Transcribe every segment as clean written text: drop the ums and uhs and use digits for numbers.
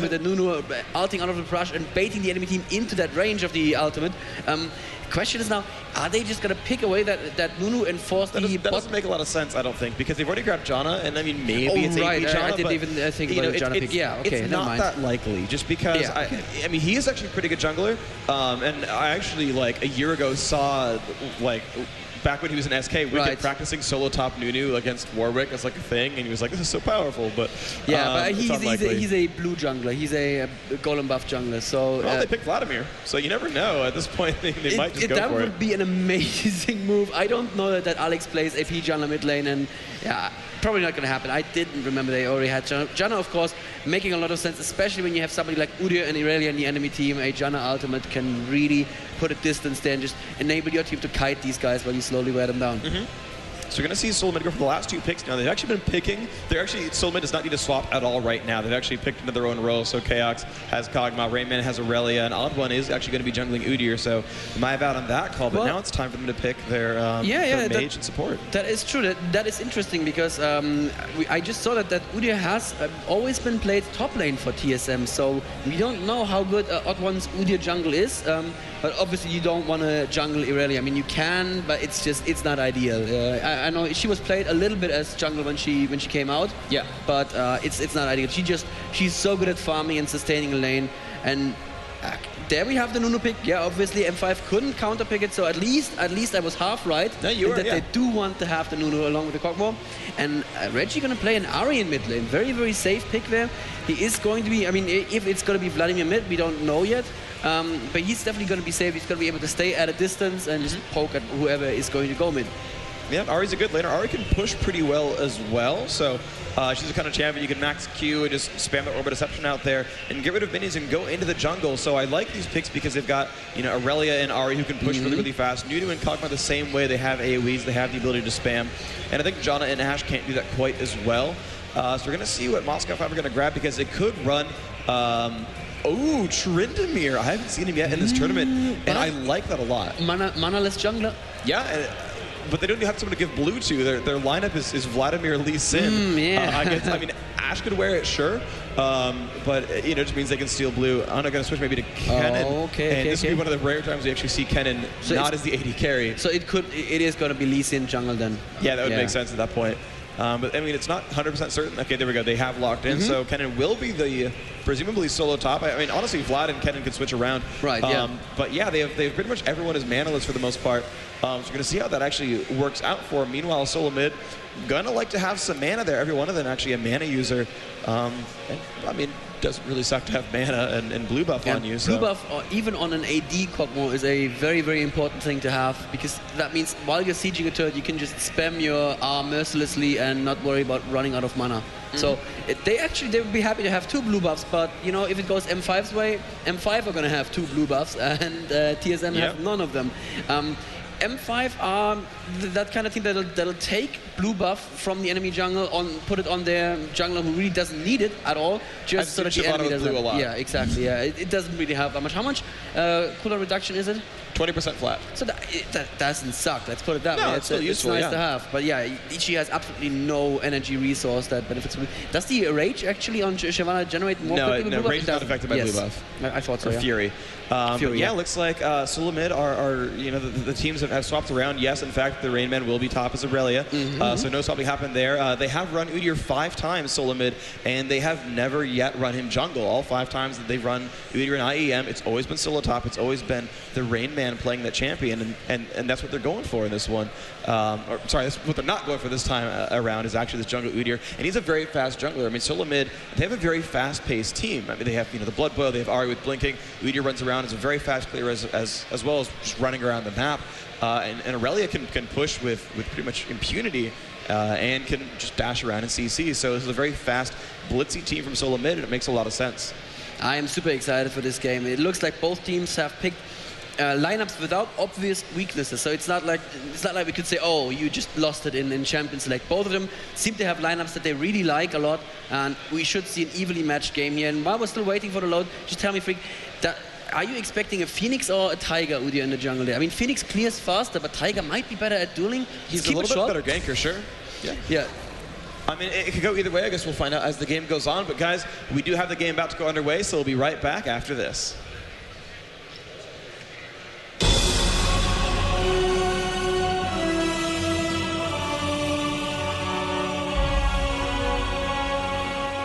with the Nunu ulting out of the brush and baiting the enemy team into that range of the ultimate. Question is now, are they just going to pick away that Nunu and force the That doesn't make a lot of sense, I don't think, because they've already grabbed Janna, and I mean, maybe it's right. AP Janna, I didn't even think about the Janna pick. Yeah, okay, it's not that likely, just because, I mean, he is actually a pretty good jungler, and I actually, like, a year ago saw, like, back when he was in SK, we kept practicing solo top Nunu against Warwick as like a thing, and he was like, "This is so powerful." But but he's a blue jungler. He's a golem buff jungler. So well, they picked Vladimir, so you never know. At this point, they might just go for it. That would be an amazing move. I don't know that Alex plays AP jungler mid lane, and yeah. Probably not going to happen. I didn't remember they already had Janna. Janna, of course, making a lot of sense, especially when you have somebody like Udyr and Irelia in the enemy team. A Janna ultimate can really put a distance there and just enable your team to kite these guys while you slowly wear them down. So we're going to see Soul Mid go for the last two picks now. They've actually been picking. Soul Mid does not need to swap at all right now. They've actually picked into their own role. So Chaos has Kog'Maw, Rainman has Irelia, and Odd One is actually going to be jungling Udyr. So my bad on that call, but now it's time for them to pick their, their mage and support. That is true. That is interesting because I just saw that Udyr has always been played top lane for TSM. So we don't know how good Odd One's Udyr jungle is. But obviously you don't want to jungle Irelia. I mean, you can, but it's not ideal. I know she was played a little bit as jungle when she came out. Yeah. But it's not ideal. She's so good at farming and sustaining a lane. And there we have the Nunu pick. Yeah, obviously M5 couldn't counter pick it, so at least I was half right. No, you were, that they do want to have the Nunu along with the Kog'Maw. And Reggie gonna play an Ahri in mid lane. Very, very safe pick there. He is going to be, I mean, if it's gonna be Vladimir mid, we don't know yet. But he's definitely going to be safe. He's going to be able to stay at a distance and just poke at whoever is going to go mid. Yeah, Ahri's a good laner. Ahri can push pretty well as well, so she's the kind of champion you can max Q and just spam the Orbit Deception out there and get rid of minions and go into the jungle. So I like these picks because they've got, you know, Irelia and Ahri who can push really, really fast. Nunu and Kog'Maw the same way. They have AoEs. They have the ability to spam. And I think Janna and Ashe can't do that quite as well. So we're going to see what Moscow 5 are going to grab because it could run... Oh, Tryndamere. I haven't seen him yet in this tournament, and I like that a lot. Mana-less jungler. Yeah, but they don't have someone to give blue to. Their lineup is Vladimir, Lee Sin. I mean, Ashe could wear it, sure, but you know, it just means they can steal blue. I'm going to switch maybe to Kennen. This would be one of the rare times we actually see Kennen not as the AD carry. So it is going to be Lee Sin jungle then. Yeah, that would make sense at that point. But I mean, it's not 100% certain. Okay, there we go. They have locked in, so Kennen will be the presumably solo top. I mean, honestly, Vlad and Kennen can switch around. Right. But yeah, they have pretty much everyone is manaless for the most part. So we're gonna see how that actually works out for them. Meanwhile, solo mid gonna like to have some mana there. Every one of them actually a mana user. And I mean, doesn't really suck to have mana and blue buff on you. So. Blue buff, or even on an AD Kog'Maw, is a very, very important thing to have because that means while you're sieging a turret, you can just spam your R mercilessly and not worry about running out of mana. So they would be happy to have 2 blue buffs, but you know, if it goes M5's way, M5 are gonna have 2 blue buffs, and TSM have none of them. M5 are that kind of team that'll take blue buff from the enemy jungle, put it on their jungler who really doesn't need it at all, just so that the enemy doesn't. Yeah, exactly. Yeah, it doesn't really help that much. How much cooldown reduction is it? 20% flat. So that doesn't suck. Let's put it that way. It's still useful. It's nice to have. But yeah, she has absolutely no energy resource that benefits. Does the rage actually on Shyvana generate more? No, rage is not affected by blue buff. I thought so. Or Fury. Yeah, looks like solo mid are you know the teams have swapped around. Yes, in fact, the Rainman will be top as Irelia. So no swapping happened there. They have run Udyr 5 times solo mid, and they have never yet run him jungle. All 5 times that they've run Udyr in IEM, it's always been solo top. It's always been the Rainman playing that champion, and that's what they're going for in this one. Or sorry, that's what they're not going for this time around is actually this jungle Udyr, and he's a very fast jungler. I mean, solo mid, they have a very fast-paced team. I mean, they have the Blood Boil, they have Ahri with blinking. Udyr runs around as a very fast clear as well as just running around the map. And Irelia can push with pretty much impunity and can just dash around and CC. So this is a very fast, blitzy team from solo mid, and it makes a lot of sense. I am super excited for this game. It looks like both teams have picked lineups without obvious weaknesses. So it's not like we could say, oh, you just lost it in Champions League. Both of them seem to have lineups that they really like a lot, and we should see an evenly matched game here. And while we're still waiting for the load, just tell me, Freak, are you expecting a Phoenix or a Tiger Udyr in the jungle there? I mean, Phoenix clears faster, but Tiger might be better at dueling. He's a little bit better ganker, sure. Yeah. I mean, it could go either way. I guess we'll find out as the game goes on. But guys, we do have the game about to go underway, so we'll be right back after this.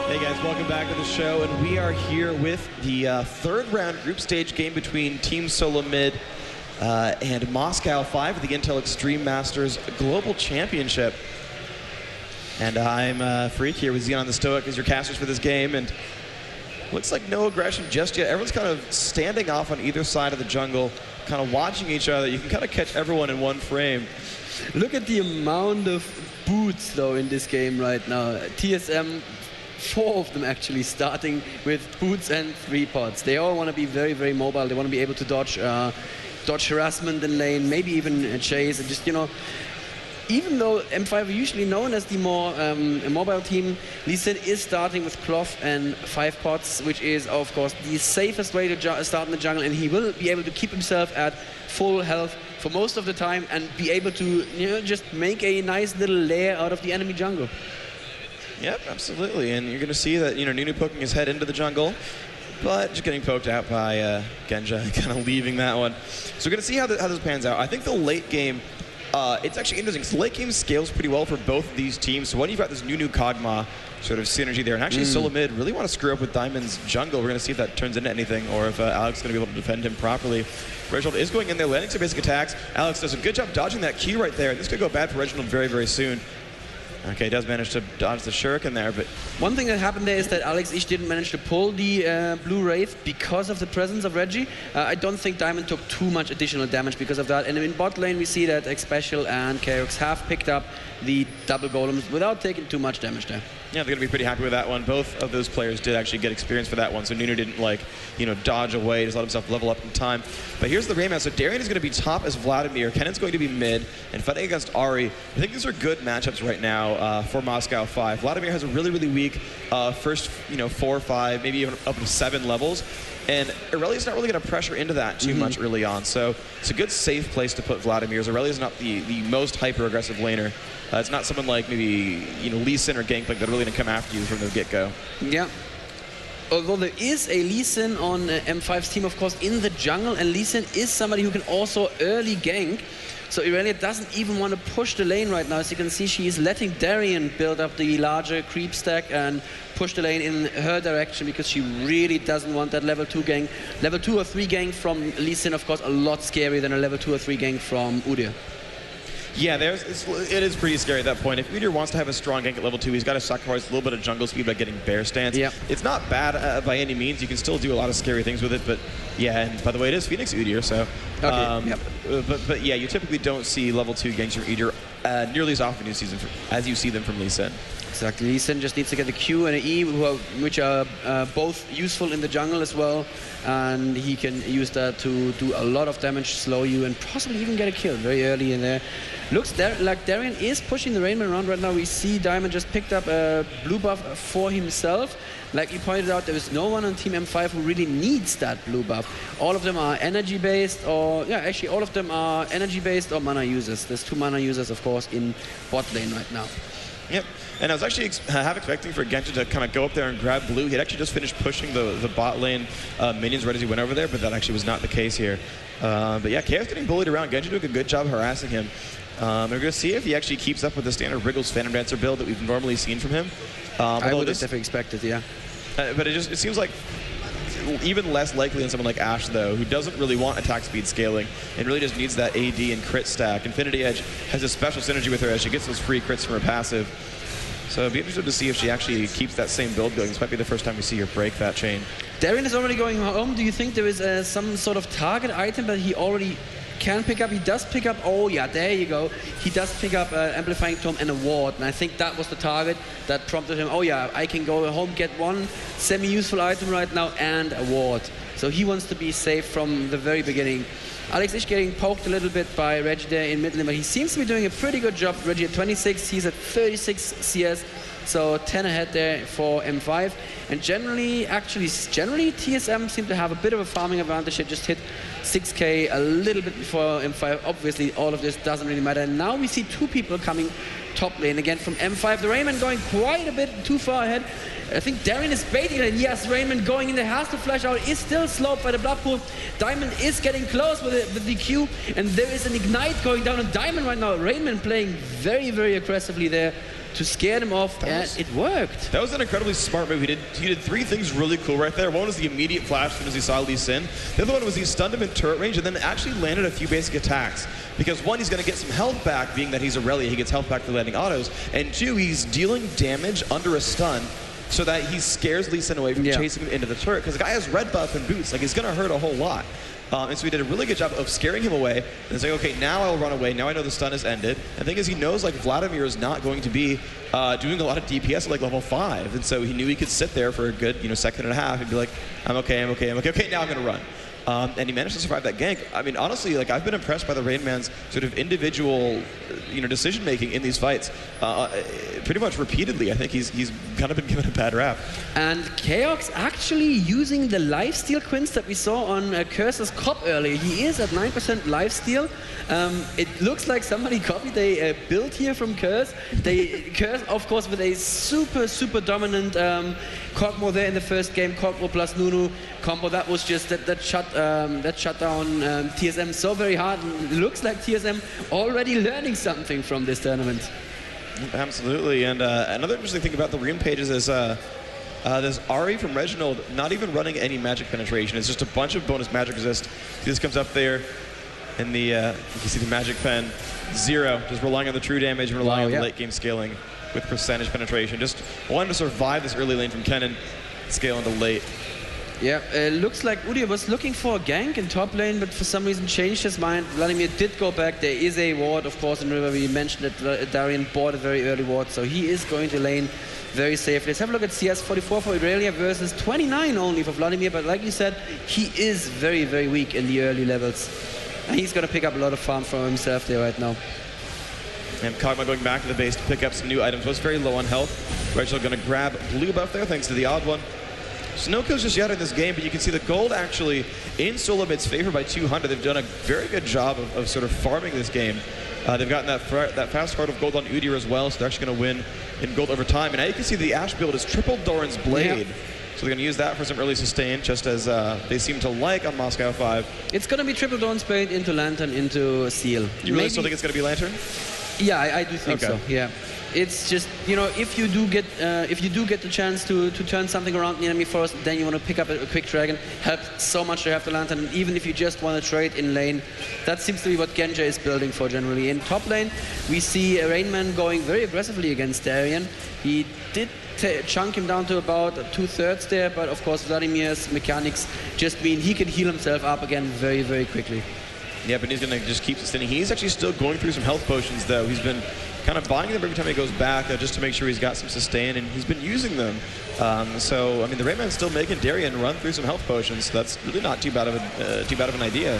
Hey guys, welcome back to the show, and we are here with the third round group stage game between Team Solo Mid and Moscow 5 of the Intel Extreme Masters Global Championship. And I'm Freak here with Xenon the Stoic as your casters for this game, and looks like no aggression just yet. Everyone's kind of standing off on either side of the jungle, kind of watching each other. You can kind of catch everyone in one frame. Look at the amount of boots, though, in this game right now. TSM, 4 of them actually, starting with boots and 3 pods. They all want to be very, very mobile. They want to be able to dodge harassment in lane, maybe even chase, and just, you know, even though M5 are usually known as the more mobile team, Lee Sin is starting with cloth and 5 pots, which is, of course, the safest way to start in the jungle, and he will be able to keep himself at full health for most of the time and be able to, you know, just make a nice little lair out of the enemy jungle. Yep, absolutely, and you're going to see that, you know, Nunu poking his head into the jungle, but just getting poked out by Genja, kind of leaving that one. So we're going to see how this pans out. I think the late game, it's actually interesting, because the late game scales pretty well for both of these teams. So when you've got this Nunu Kog'Maw sort of synergy there, and actually Solo Mid really want to screw up with Diamond's jungle. We're going to see if that turns into anything, or if Alex is going to be able to defend him properly. Reginald is going in there, landing some basic attacks. Alex does a good job dodging that Q right there, and this could go bad for Reginald very, very soon. Okay, does manage to dodge the shuriken there, but... One thing that happened there is that Alex Ish didn't manage to pull the blue Wraith because of the presence of Reggie. I don't think Diamond took too much additional damage because of that. And in bot lane, we see that Xpecial and Kaiox have picked up the double golems without taking too much damage there. Yeah, they're going to be pretty happy with that one. Both of those players did actually get experience for that one, so Nunu didn't, like, you know, dodge away, just let himself level up in time. But here's the Rayman. So Darian is going to be top as Vladimir, Kennen's going to be mid, and fighting against Ahri. I think these are good matchups right now for Moscow 5. Vladimir has a really, really weak first, you know, 4 or 5, maybe even up to 7 levels. And Irelia's not really going to pressure into that too much early on. So it's a good, safe place to put Vladimir. Irelia's not the most hyper-aggressive laner. It's not someone like maybe, you know, Lee Sin or Gangplank that are really going to come after you from the get-go. Yeah. Although there is a Lee Sin on M5's team, of course, in the jungle, and Lee Sin is somebody who can also early gank. So Irelia doesn't even want to push the lane right now. As you can see, she is letting Darian build up the larger creep stack and push the lane in her direction, because she really doesn't want that level 2 gank. Level 2 or 3 gank from Lee Sin, of course, a lot scarier than a level 2 or 3 gank from Udyr. Yeah, it is pretty scary at that point. If Udyr wants to have a strong gank at level 2, he's got to sacrifice a little bit of jungle speed by getting bear stance. Yep. It's not bad by any means. You can still do a lot of scary things with it, but yeah, and by the way, it is Phoenix Udyr, so... Okay, yep. But yeah, you typically don't see level 2 ganks from Udyr nearly as often as you see them from Lee Sin. Exactly. Lee Sin just needs to get the Q and the E, which are both useful in the jungle as well, and he can use that to do a lot of damage, slow you, and possibly even get a kill very early in there. Looks like Darian is pushing the Rainman around right now. We see Diamond just picked up a blue buff for himself. Like you pointed out, there is no one on Team M5 who really needs that blue buff. All of them are energy-based, or yeah, actually all of them are energy-based or mana users. There's 2 mana users, of course, in bot lane right now. Yep, and I was actually half expecting for Genja to kind of go up there and grab blue. He'd actually just finished pushing the bot lane minions right as he went over there, but that actually was not the case here. But yeah, Chaos getting bullied around. Genja doing a good job harassing him. We're going to see if he actually keeps up with the standard Wriggles Phantom Dancer build that we've normally seen from him. I would have definitely expected, yeah. But it seems like even less likely than someone like Ashe, though, who doesn't really want attack speed scaling and really just needs that AD and crit stack. Infinity Edge has a special synergy with her as she gets those free crits from her passive. So it'd be interesting to see if she actually keeps that same build going. This might be the first time we see her break that chain. Darian is already going home. Do you think there is some sort of target item that he already can pick up? He does pick up, oh yeah, there you go. He does pick up Amplifying Tome and a ward, and I think that was the target that prompted him, oh yeah, I can go home, get one semi-useful item right now and a ward. So he wants to be safe from the very beginning. Alex Ish getting poked a little bit by Reggie there in mid lane, but he seems to be doing a pretty good job. Reggie at 26, he's at 36 CS. so 10 ahead there for M5. And generally TSM seem to have a bit of a farming advantage. They just hit 6k a little bit before M5. Obviously, all of this doesn't really matter. And now we see two people coming top lane again from M5. The Raymond going quite a bit too far ahead. I think Darien is baiting it, and yes, Raymond going in there, has to flash out, is still slowed by the blood pool. Diamond is getting close with the Q, and there is an ignite going down on Diamond right now. Raymond playing very, very aggressively there to scare them off, and it worked. That was an incredibly smart move. He did three things really cool right there. One was the immediate flash as soon as he saw Lee Sin. The other one was he stunned him in turret range and then actually landed a few basic attacks. Because one, he's going to get some health back, being that he's Irelia, he gets health back for landing autos. And two, he's dealing damage under a stun, so that he scares Lee Sin away from chasing him into the turret. Because the guy has red buff and boots, like he's going to hurt a whole lot. And so he did a really good job of scaring him away and saying, okay, now I'll run away. Now I know the stun has ended. And the thing is, he knows like Vladimir is not going to be doing a lot of DPS at like level 5. And so he knew he could sit there for a good second and a half and be like, I'm okay, I'm okay, I'm okay. Okay, now I'm going to run. And he managed to survive that gank. I mean, honestly, like I've been impressed by the Rain Man's sort of individual, decision making in these fights, pretty much repeatedly. I think he's kind of been given a bad rap. And Chaos actually using the lifesteal quints that we saw on Curse's Cop earlier. He is at 9% lifesteal. It looks like somebody copied a build here from Curse. Curse, of course, with a super dominant Kog'Maw there in the first game. Kog'Maw plus Nunu combo. That was just that shut down TSM so very hard. And it looks like TSM already learning something from this tournament. Absolutely. And another interesting thing about the rune pages is there's Ahri from Reginald not even running any magic penetration. It's just a bunch of bonus magic resist. This comes up there in the you can see the magic pen 0, just relying on the true damage and relying on the late game scaling with percentage penetration. Just wanting to survive this early lane from Kennen, scale into late. Yeah, looks like Udyr was looking for a gank in top lane, but for some reason changed his mind. Vladimir did go back. There is a ward, of course, in River. We mentioned that Darien bought a very early ward, so he is going to lane very safe. Let's have a look at CS 44 for Irelia versus 29 only for Vladimir, but like you said, he is very, very weak in the early levels. And he's going to pick up a lot of farm for himself there right now. And Kog'Maw going back to the base to pick up some new items. Was very low on health. Rachel going to grab blue buff there thanks to the odd one. So no kills just yet in this game, but you can see the gold actually in Solomid's favor by 200. They've done a very good job of sort of farming this game. They've gotten that fast heart of gold on Udyr as well, so they're actually going to win in gold over time. And now you can see the Ashe build is triple Doran's Blade. Yep. So they're going to use that for some early sustain, just as they seem to like on Moscow 5. It's going to be triple Doran's Blade into Lantern into Seal. You really still think it's going to be Lantern? Yeah, I do think so. Yeah. It's just, if you do get the chance to turn something around in the enemy forest, then you want to pick up a quick dragon. Helps so much to have the Lantern, and even if you just want to trade in lane, that seems to be what Genja is building for generally. In top lane, we see Rainman going very aggressively against Darien. He did chunk him down to about 2/3 there, but of course Vladimir's mechanics just mean he can heal himself up again very, very quickly. Yeah, but he's going to just keep sustaining. He's actually still going through some health potions, though. He's been kind of buying them every time he goes back just to make sure he's got some sustain, and he's been using them. So, I mean, the Rayman's still making Darien run through some health potions. So that's really not too bad of an idea.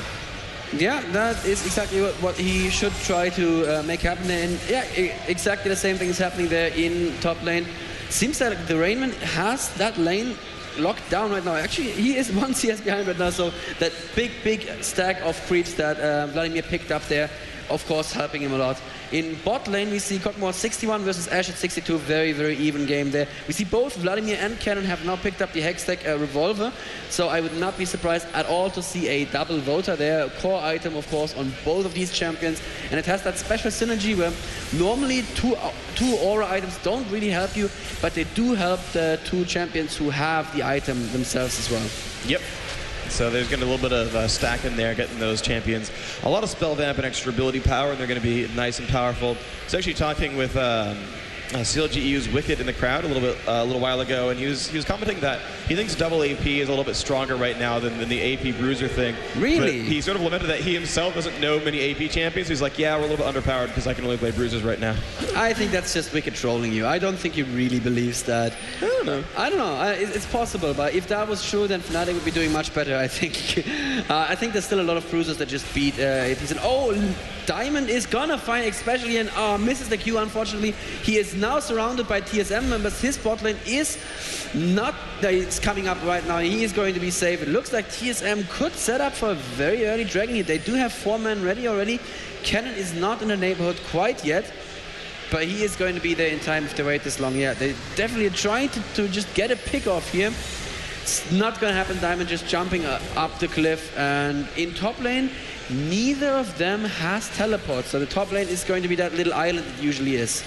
Yeah, that is exactly what he should try to make happen. And yeah, exactly the same thing is happening there in top lane. Seems that the Rainman has that lane locked down right now. Actually, he is 1 CS behind right now, so that big stack of creeps that Vladimir picked up there, of course, helping him a lot. In bot lane, we see Kog'Maw 61 versus Ashe at 62. Very, very even game there. We see both Vladimir and Kennen have now picked up the Hextech Revolver, so I would not be surprised at all to see a double voter there. A core item, of course, on both of these champions, and it has that special synergy where normally two aura items don't really help you, but they do help the two champions who have the item themselves as well. Yep. So there's going to be a little bit of stack in there, getting those champions a lot of spell vamp and extra ability power, and they're going to be nice and powerful. I was actually talking with CLGEU's Wicked in the crowd a little while ago, and he was commenting that he thinks double AP is a little bit stronger right now than the AP Bruiser thing. Really? But he sort of lamented that he himself doesn't know many AP champions. He's like, yeah, we're a little bit underpowered because I can only play Bruisers right now. I think that's just Wicked trolling you. I don't think he really believes that. I don't know. It's possible, but if that was true, then Fnatic would be doing much better, I think. I think there's still a lot of Bruisers that just beat APs. And Diamond is gonna find, especially in misses the Q, unfortunately. He is is now surrounded by TSM members. His bot lane is not, it's coming up right now. He is going to be safe. It looks like TSM could set up for a very early dragon here. They do have 4 men ready already. Kennen is not in the neighborhood quite yet, but he is going to be there in time if they wait this long. Yeah, they definitely are trying to just get a pick off here. It's not going to happen. Diamond just jumping up the cliff, and in top lane, neither of them has teleport. So the top lane is going to be that little island it usually is.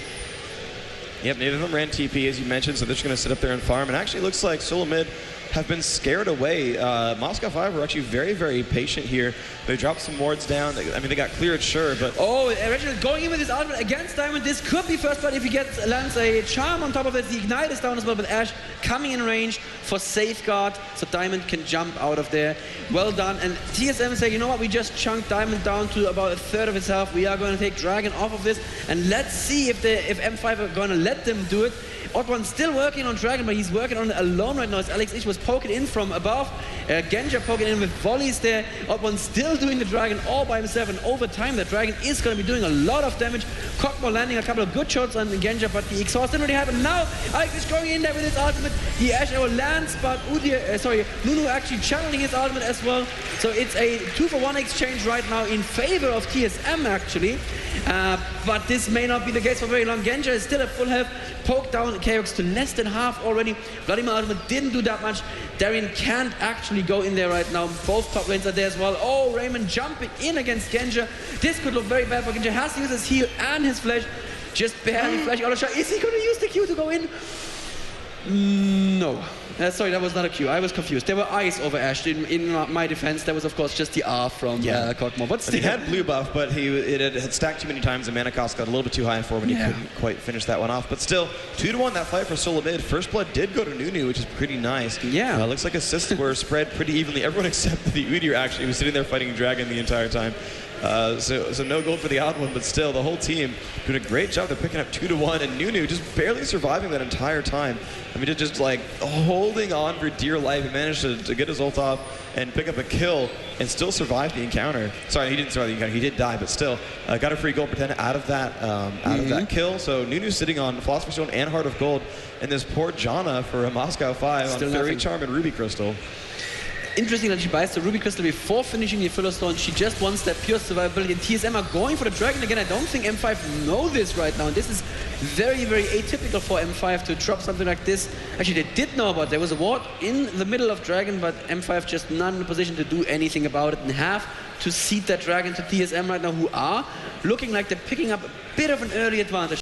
Yep, neither of them ran TP, as you mentioned, so they're just going to sit up there and farm. And actually, it looks like Sulamid have been scared away. Moscow 5 were actually very, very patient here. They dropped some wards down. I mean, they got cleared, sure, but... Oh, Reginald going in with his ultimate against Diamond. This could be first blood if he lands a charm on top of it. The ignite is down as well, but Ashe coming in range for safeguard, so Diamond can jump out of there. Well done. And TSM say, you know what, we just chunked Diamond down to about 1/3 of his health. We are going to take Dragon off of this, and let's see if M5 are going to let them do it. Odd1 still working on Dragon, but he's working on it alone right now as Alex Ich was poking in from above. Genja poking in with volleys there. Odd1 still doing the Dragon all by himself, and over time the Dragon is going to be doing a lot of damage. Cockmore landing a couple of good shots on Genja, but the exhaust didn't really happen. Now Alex Ich going in there with his ultimate. The Ashe arrow lands, but Nunu actually channeling his ultimate as well. So it's a 2-for-1 exchange right now in favor of TSM actually. But this may not be the case for very long. Genja is still at full health. Poked down Chaos to less than half already. Vladimir ultimate didn't do that much. Darien can't actually go in there right now. Both top lanes are there as well. Oh, Raymond jumping in against Genja. This could look very bad for Genja. Has to use his heal and his flash. Just barely flashing out of shot. Is he going to use the Q to go in? No. Sorry, that was not a Q. I was confused. There were eyes over Ashe. In my defense, that was, of course, just the R from Cockmore. But still. He had blue buff, but it had stacked too many times, and mana cost got a little bit too high for him, and he couldn't quite finish that one off. But still, 2-1 that fight for Sulamid. First blood did go to Nunu, which is pretty nice. Yeah. Looks like assists were spread pretty evenly. Everyone except the Udyr actually was sitting there fighting Dragon the entire time. So no gold for the odd one, but still, the whole team doing a great job. They're picking up 2-1, and Nunu just barely surviving that entire time. I mean, just like holding on for dear life. He managed to get his ult off and pick up a kill and still survive the encounter. Sorry, he didn't survive the encounter. He did die, but still got a free gold pretend out of that kill. So Nunu's sitting on Philosopher's Stone and Heart of Gold, and this poor Janna for a Moscow 5 still on Fairy Charm and Ruby Crystal. Interesting that she buys the Ruby Crystal before finishing the Filler Stone. She just wants that pure survivability. And TSM are going for the Dragon again. I don't think M5 know this right now. And this is very, very atypical for M5 to drop something like this. Actually, they did know about it. There was a ward in the middle of Dragon, but M5 just not in a position to do anything about it and have to cede that Dragon to TSM right now, who are looking like they're picking up a bit of an early advantage.